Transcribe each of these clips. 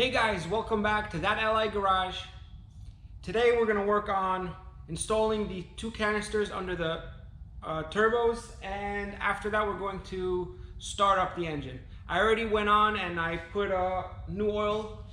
Hey guys, welcome back to That LI Garage. Today we're going to work on installing the two canisters under the turbos, and after that we're going to start up the engine. I already went on and I put new oil,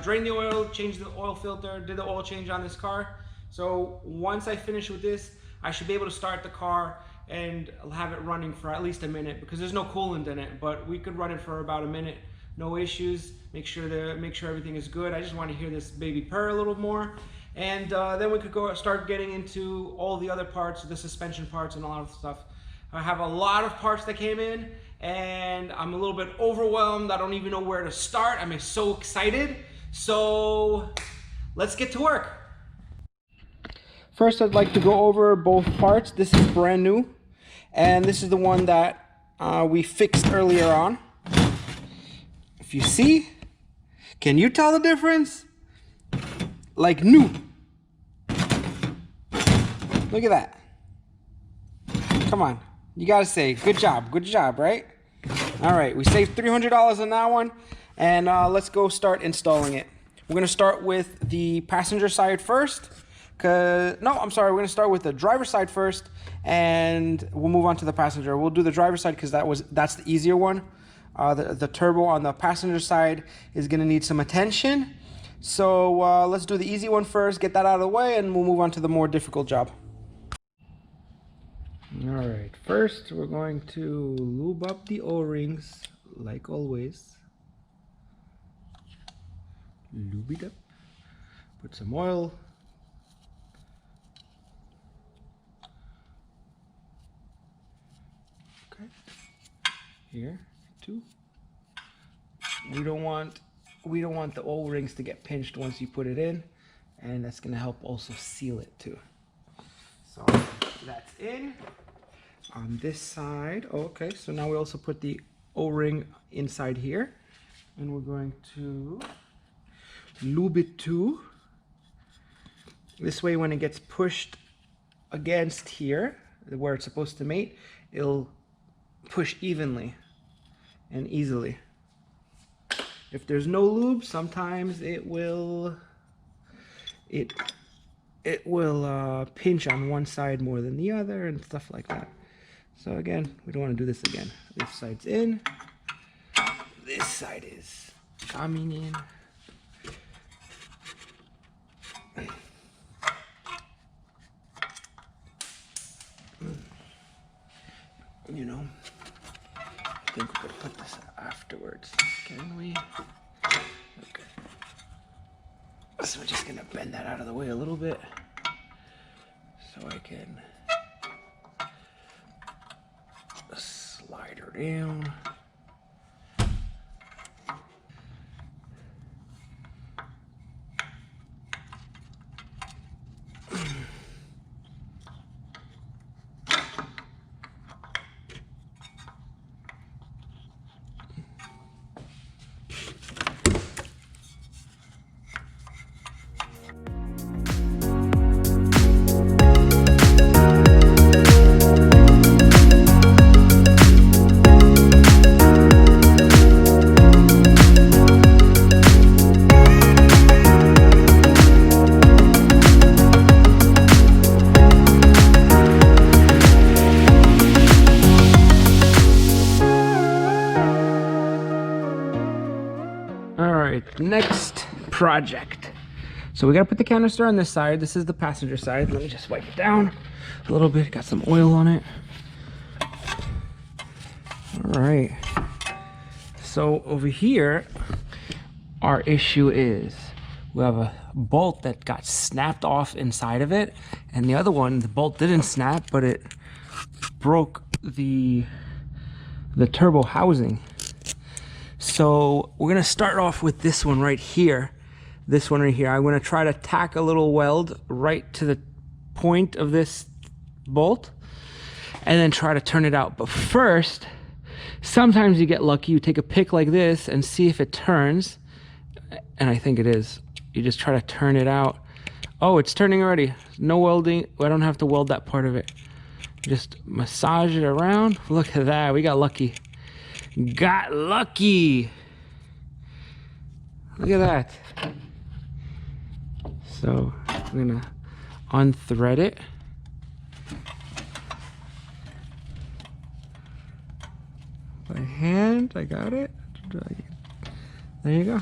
drained the oil, changed the oil filter, did the oil change on this car. So once I finish with this, I should be able to start the car and have it running for at least a minute, because there's no coolant in it, but we could run it for about a minute. No issues. Make sure everything is good. I just want to hear this baby purr a little more, and then we could start getting into all the other parts, the suspension parts and a lot of stuff. I have a lot of parts that came in and I'm a little bit overwhelmed. I don't even know where to start. I'm so excited. So let's get to work. First, I'd like to go over both parts. This is brand new, and this is the one that we fixed earlier on. If you see, can you tell the difference? Like new. Look at that. Come on, you gotta say good job, right? All right, we saved $300 on that one, and let's go start installing it. We're gonna start with the passenger side first. We're gonna start with the driver's side first, and we'll move on to the passenger. We'll do the driver's side because that's the easier one. The turbo on the passenger side is going to need some attention. So let's do the easy one first, get that out of the way, and we'll move on to the more difficult job. Alright, first we're going to lube up the O-rings like always. Lube it up. Put some oil. Okay. Here. We don't want the O-rings to get pinched once you put it in, and that's going to help also seal it too. So that's in. On this side, okay, so now we also put the O-ring inside here, and we're going to lube it too. This way, when it gets pushed against here where it's supposed to mate, it'll push evenly and easily. If there's no lube, sometimes it will pinch on one side more than the other and stuff like that. So again, we don't want to do this again. This side's in, this side is coming in. You know, I think we could put this afterwards, can we? Okay. So we're just gonna bend that out of the way a little bit so I can slide her down. Next project. So we gotta put the canister on this side. This is the passenger side. Let me just wipe it down a little bit. Got some oil on it. All right. So over here, our issue is we have a bolt that got snapped off inside of it, and the other one, the bolt didn't snap, but it broke the turbo housing. So we're gonna start off with this one right here. This one right here. I'm gonna try to tack a little weld right to the point of this bolt and then try to turn it out. But first, sometimes you get lucky. You take a pick like this and see if it turns. And I think it is. You just try to turn it out. Oh, it's turning already. No welding. I don't have to weld that part of it. Just massage it around. Look at that. We got lucky. Got lucky. Look at that. So I'm gonna unthread it. By hand, I got it. There you go.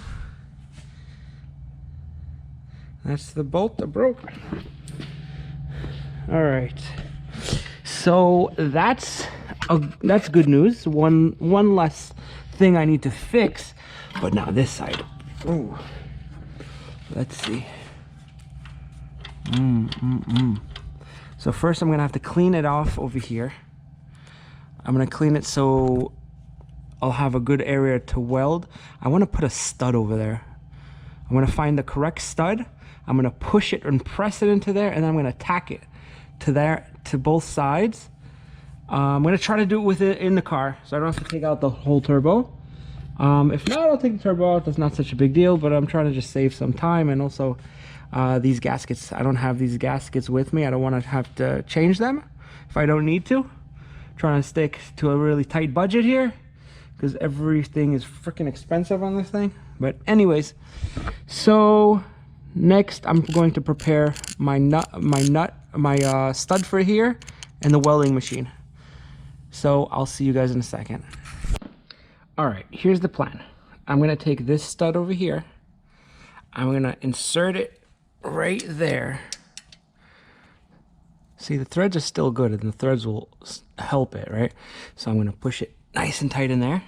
That's the bolt that broke. All right. So that's good news. One less thing I need to fix. But now this side. Ooh. Let's see. So first I'm gonna have to clean it off over here. I'm gonna clean it so I'll have a good area to weld. I want to put a stud over there. I'm gonna find the correct stud. I'm gonna push it and press it into there, and then I'm gonna tack it to there, to both sides. I'm gonna try to do it with it in the car, so I don't have to take out the whole turbo. If not, I'll take the turbo out. That's not such a big deal, but I'm trying to just save some time. And also these gaskets, I don't have these gaskets with me. I don't want to have to change them if I don't need to. I'm trying to stick to a really tight budget here because everything is freaking expensive on this thing. But anyways, so next I'm going to prepare my stud for here and the welding machine. So I'll see you guys in a second. All right, here's the plan. I'm gonna take this stud over here. I'm gonna insert it right there. See, the threads are still good and the threads will help it, right? So I'm gonna push it nice and tight in there.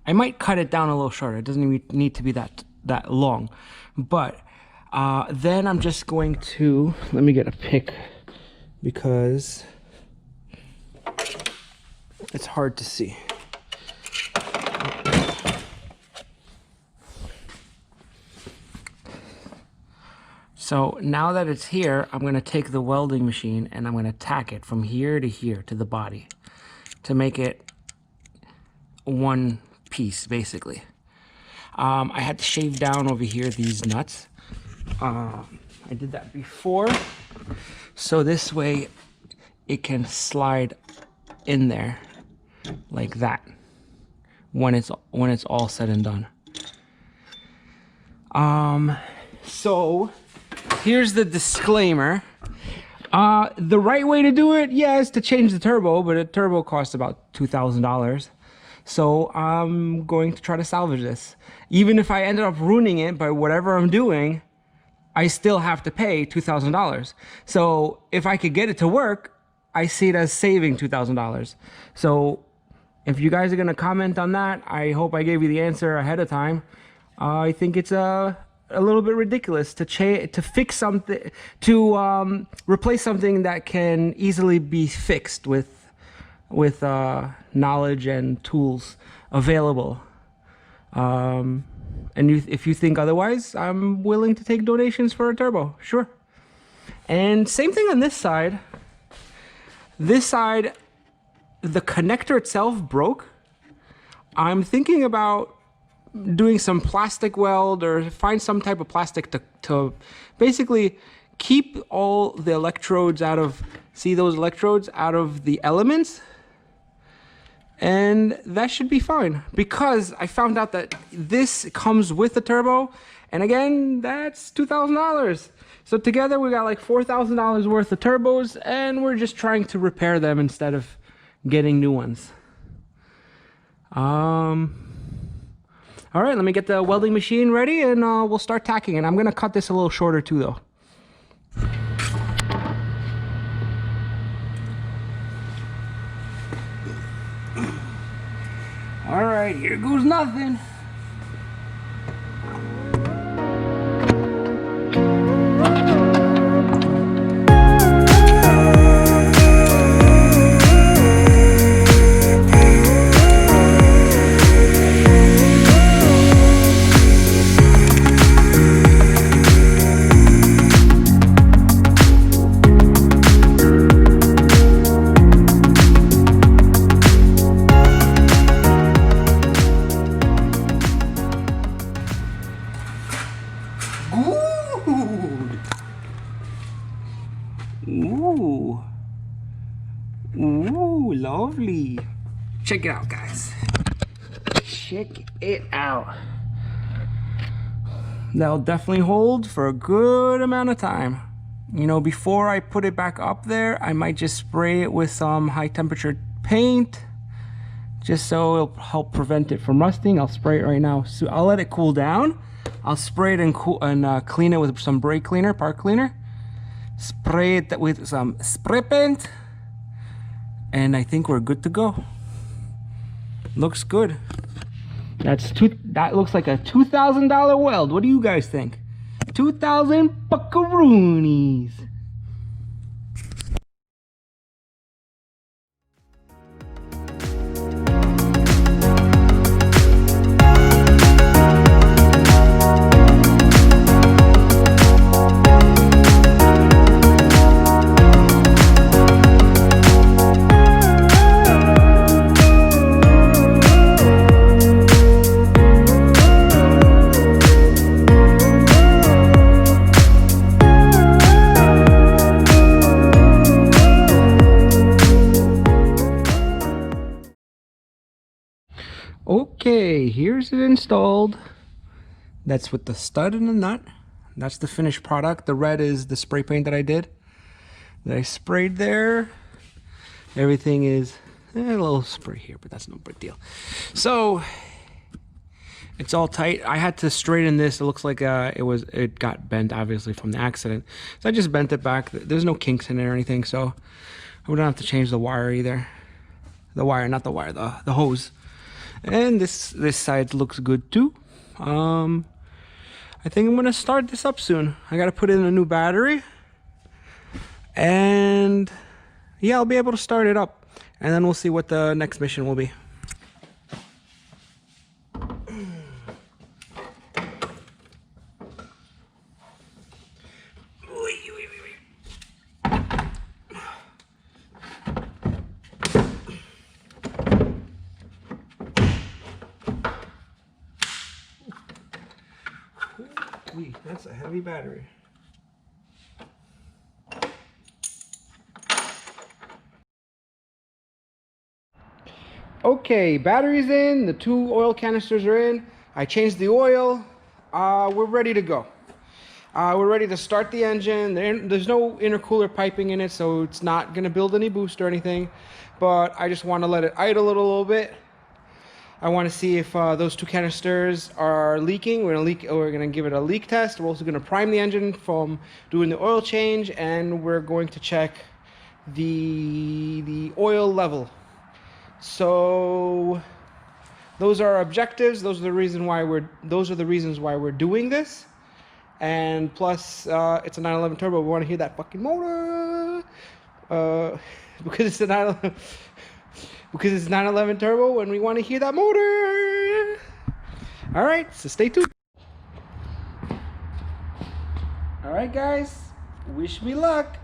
I might cut it down a little shorter. It doesn't even need to be that long. But then I'm just going to, let me get a pick because it's hard to see. So now that it's here, I'm gonna take the welding machine and I'm gonna tack it from here to the body to make it one piece, basically. I had to shave down over here these nuts. I did that before, so this way it can slide in there like that when it's all said and done. So here's the disclaimer. The right way to do it, is to change the turbo, but a turbo costs about $2,000. So I'm going to try to salvage this. Even if I ended up ruining it by whatever I'm doing, I still have to pay $2,000. So if I could get it to work, I see it as saving $2,000. So if you guys are gonna comment on that, I hope I gave you the answer ahead of time. I think it's a little bit ridiculous to fix something, to replace something that can easily be fixed with knowledge and tools available. And if you think otherwise, I'm willing to take donations for a turbo, sure. And same thing on this side. This side, the connector itself broke. I'm thinking about doing some plastic weld or find some type of plastic to basically keep all the electrodes out of, see those electrodes out of the elements, and that should be fine because I found out that this comes with the turbo, and again, that's $2,000. So together we got like $4,000 worth of turbos, and we're just trying to repair them instead of getting new ones. All right, let me get the welding machine ready and we'll start tacking it. I'm gonna cut this a little shorter too though. All right, here goes nothing. Ooh. Ooh, lovely. Check it out, guys. Check it out. That'll definitely hold for a good amount of time. You know, before I put it back up there, I might just spray it with some high temperature paint, just so it'll help prevent it from rusting. I'll spray it right now. So I'll let it cool down. I'll spray it and clean it with some brake cleaner, park cleaner. Spray it with some spray paint, and I think we're good to go. Looks good. That looks like a $2,000 weld. What do you guys think? 2,000 buckaroonies. Okay, here's it installed. That's with the stud and the nut. That's the finished product. The red is the spray paint that I sprayed there. Everything is a little spray here, but that's no big deal. So it's all tight. I had to straighten this. It looks like it got bent, obviously, from the accident. So I just bent it back. There's no kinks in it or anything, so we don't have to change the wire either. The wire, not the wire, the hose. And this side looks good too. I think I'm gonna start this up soon. I gotta put in a new battery, and yeah, I'll be able to start it up, and then we'll see what the next mission will be. That's a heavy battery. Okay, battery's in, the 2 oil canisters are in. I changed the oil. We're ready to go. We're ready to start the engine. There's no intercooler piping in it, so it's not gonna build any boost or anything, but I just want to let it idle a little bit. I want to see if those 2 canisters are leaking. We're gonna give it a leak test. We're also gonna prime the engine from doing the oil change, and we're going to check the oil level. So those are our objectives. Those are the reasons why we're doing this. And plus, it's a 911 turbo. We want to hear that fucking motor because it's a 911. Because it's 911 turbo and we want to hear that motor. All right, so stay tuned. All right, guys, wish me luck.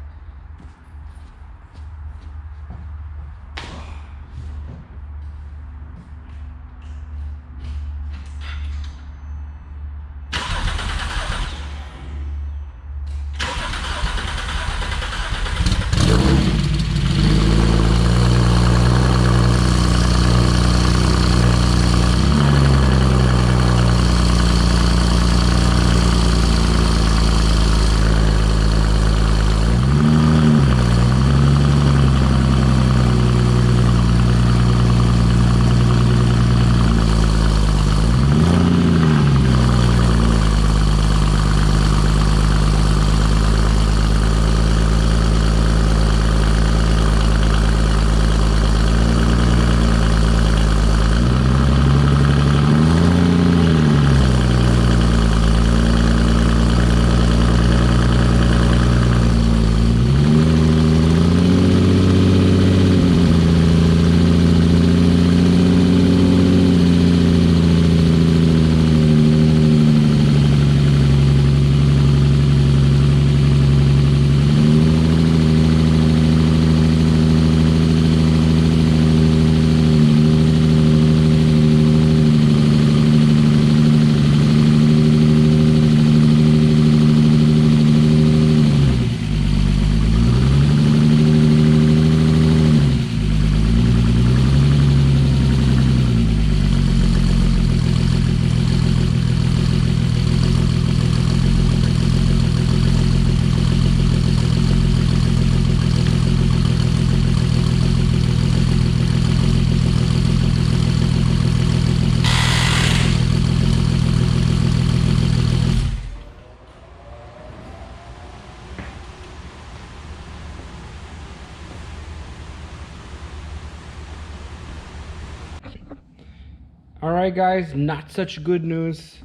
All right, guys, not such good news.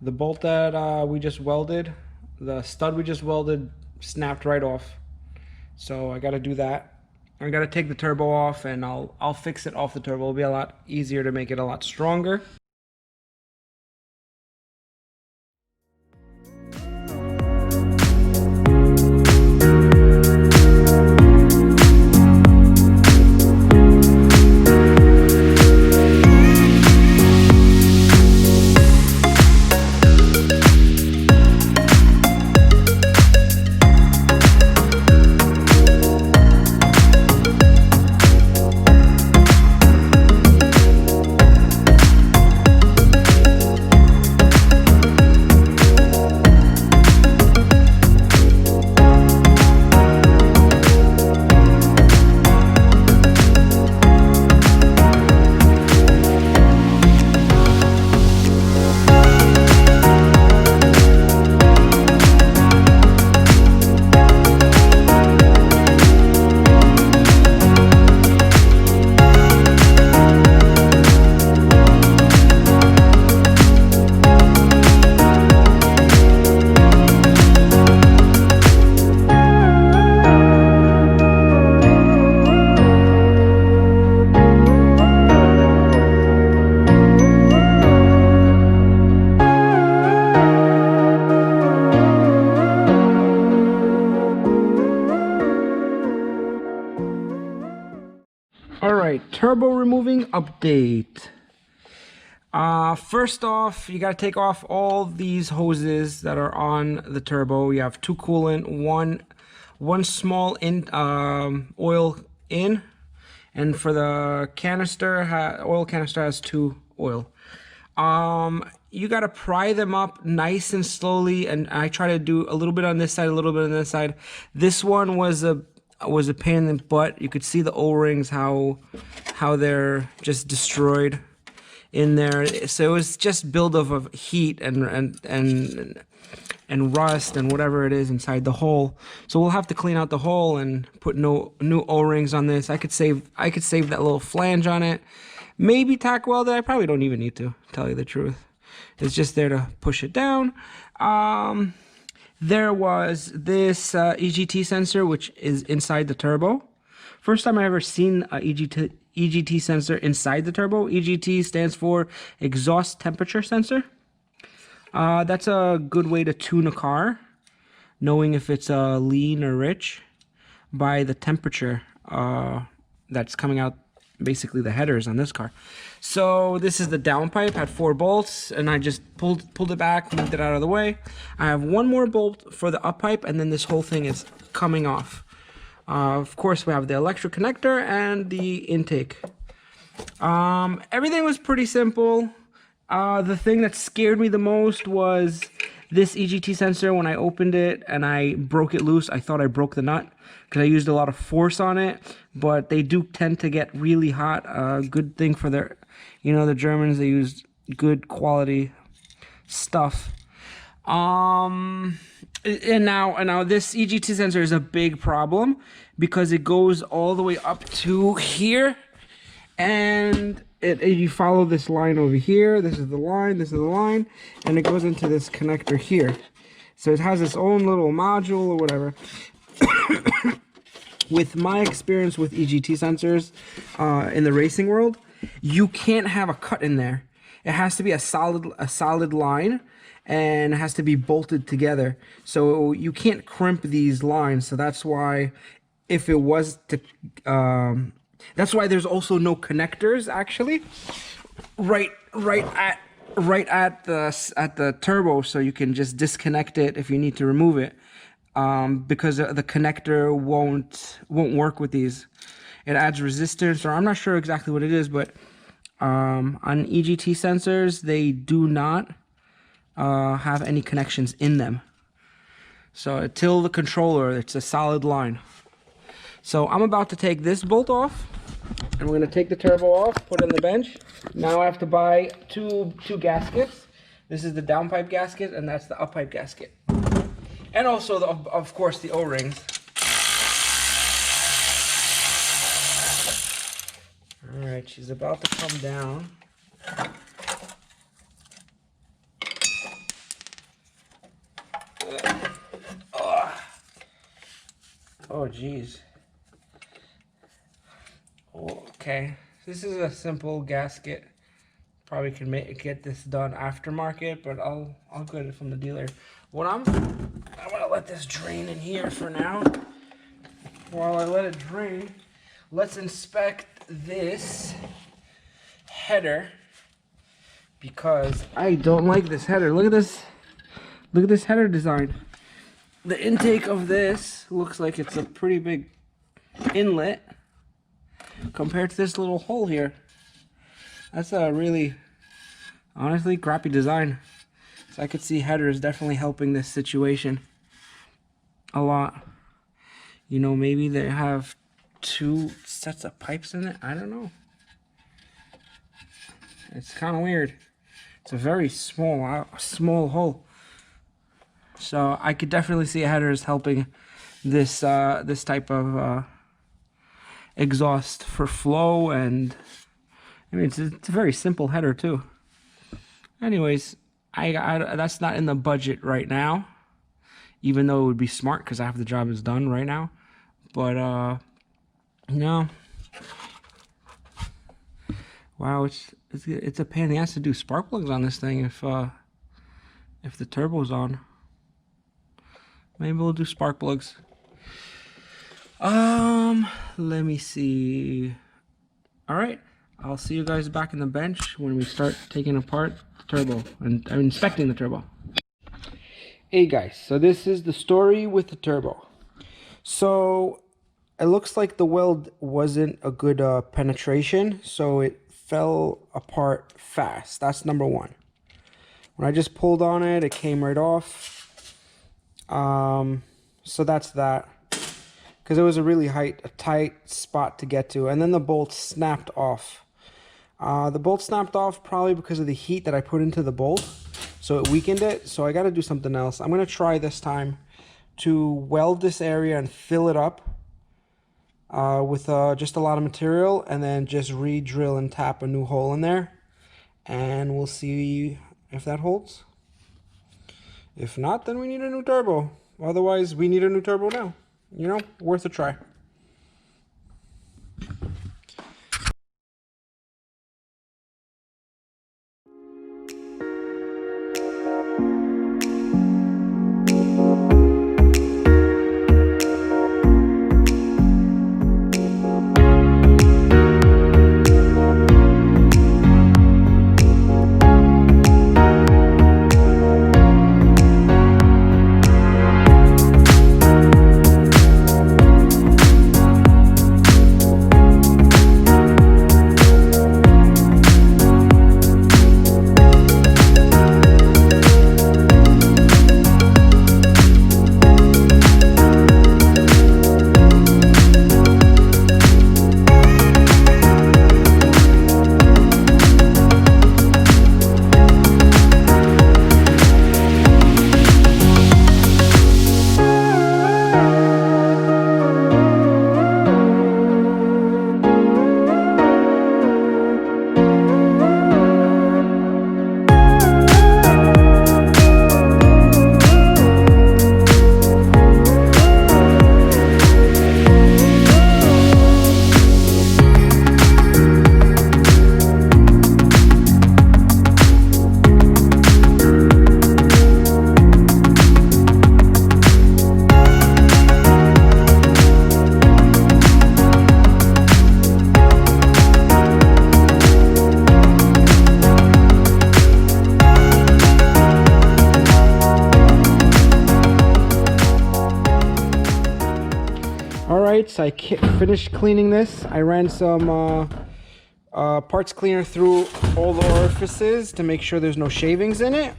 The bolt that we just welded, the stud we just welded, snapped right off. So I got to do that. I got to take the turbo off, and I'll fix it off the turbo. It'll be a lot easier to make it a lot stronger. Alright, turbo removing update. First off, you gotta take off all these hoses that are on the turbo. You have two coolant, one small oil in, and for the canister, oil canister has two oil. You gotta pry them up nice and slowly, and I try to do a little bit on this side, a little bit on this side. This one was a pain in the butt. You could see the O-rings, how they're just destroyed in there. So it was just buildup of heat and rust and whatever it is inside the hole. So we'll have to clean out the hole and put new O-rings on this. I could save that little flange on it. Maybe tack weld it. I probably don't even need to, tell you the truth. It's just there to push it down. There was this EGT sensor, which is inside the turbo. First time I ever seen a EGT sensor inside the turbo. EGT stands for exhaust temperature sensor. That's a good way to tune a car, knowing if it's lean or rich by the temperature that's coming out, basically the headers on this car. So this is the downpipe, had 4 bolts, and I just pulled it back, moved it out of the way. I have one more bolt for the up pipe, and then this whole thing is coming off. Of course, we have the electric connector and the intake. Everything was pretty simple. The thing that scared me the most was this EGT sensor. When I opened it and I broke it loose, I thought I broke the nut because I used a lot of force on it, but they do tend to get really hot. Good thing for their, the Germans, they use good quality stuff. And now this EGT sensor is a big problem because it goes all the way up to here, and you follow this line over here. This is the line, this is the line, and it goes into this connector here. So it has its own little module or whatever. With my experience with EGT sensors in the racing world, you can't have a cut in there. It has to be a solid line, and it has to be bolted together. So you can't crimp these lines. So that's why, if it was to, that's why there's also no connectors actually, right at the turbo, so you can just disconnect it if you need to remove it. Because the connector won't work with these. It adds resistance, or I'm not sure exactly what it is, but on EGT sensors, they do not have any connections in them. So until the controller, it's a solid line. So I'm about to take this bolt off, and we're going to take the turbo off, put it on the bench. Now I have to buy two gaskets. This is the downpipe gasket, and that's the uppipe gasket. And also, of course, the O-rings. All right, she's about to come down. Oh, geez. Okay, this is a simple gasket. Probably can get this done aftermarket, but I'll get it from the dealer. I'm gonna let this drain in here for now. While I let it drain, let's inspect this header, because I don't like this header. Look at this. Look at this header design. The intake of this looks like it's a pretty big inlet compared to this little hole here. That's a really, honestly, crappy design. So I could see headers definitely helping this situation a lot. You know, maybe they have 2 sets of pipes in it. I don't know. It's kind of weird. It's a very small hole. So I could definitely see headers helping this this type of exhaust for flow, and I mean it's a very simple header too. Anyways, I that's not in the budget right now, even though it would be smart because half the job is done right now. But no. Wow, it's a pain in the ass to do spark plugs on this thing if the turbo's on. Maybe we'll do spark plugs. Let me see. All right, I'll see you guys back in the bench when we start taking apart the turbo and inspecting the turbo. Hey guys, so this is the story with the turbo. So it looks like the weld wasn't a good penetration, so it fell apart fast. That's number one. When I just pulled on it, it came right off. So that's that, because it was a really tight spot to get to, and then the bolt snapped off. The bolt snapped off probably because of the heat that I put into the bolt, so it weakened it. So I got to do something else. I'm going to try this time to weld this area and fill it up with just a lot of material, and then just re-drill and tap a new hole in there, and we'll see if that holds. If not, then we need a new turbo. Otherwise, we need a new turbo now. You know, worth a try. So I finished cleaning this. I ran some parts cleaner through all the orifices to make sure there's no shavings in it.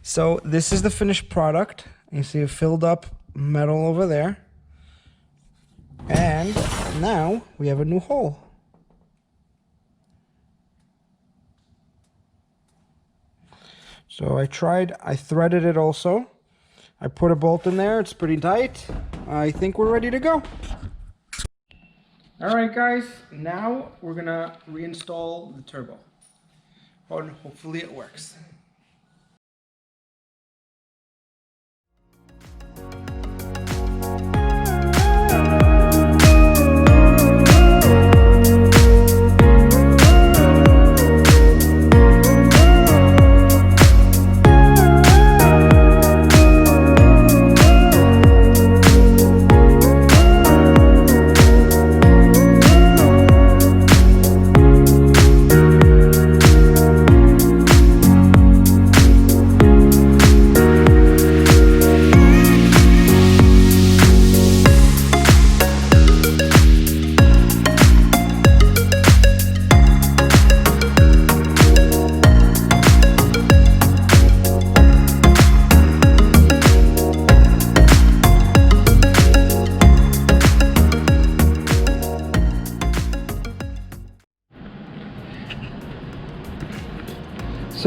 So this is the finished product. You see it filled up metal over there. And now we have a new hole. So I threaded it also. I put a bolt in there, it's pretty tight. I think we're ready to go. All right guys, now we're gonna reinstall the turbo. And hopefully it works.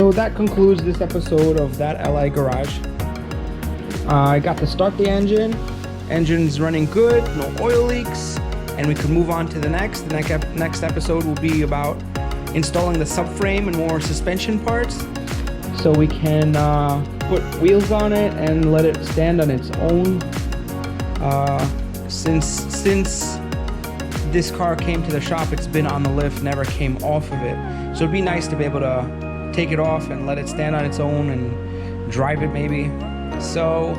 So that concludes this episode of That LI Garage. I got to start the engine. Engine's running good, no oil leaks, and we could move on to the next. The next episode will be about installing the subframe and more suspension parts, so we can put wheels on it and let it stand on its own. Since this car came to the shop, it's been on the lift, never came off of it. So it'd be nice to be able to take it off and let it stand on its own and drive it maybe. So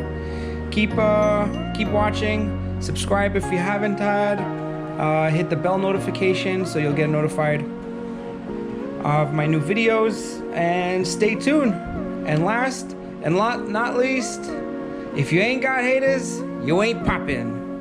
keep watching, subscribe if you haven't had, hit the bell notification so you'll get notified of my new videos, and stay tuned. And last and not least, if you ain't got haters, you ain't poppin'.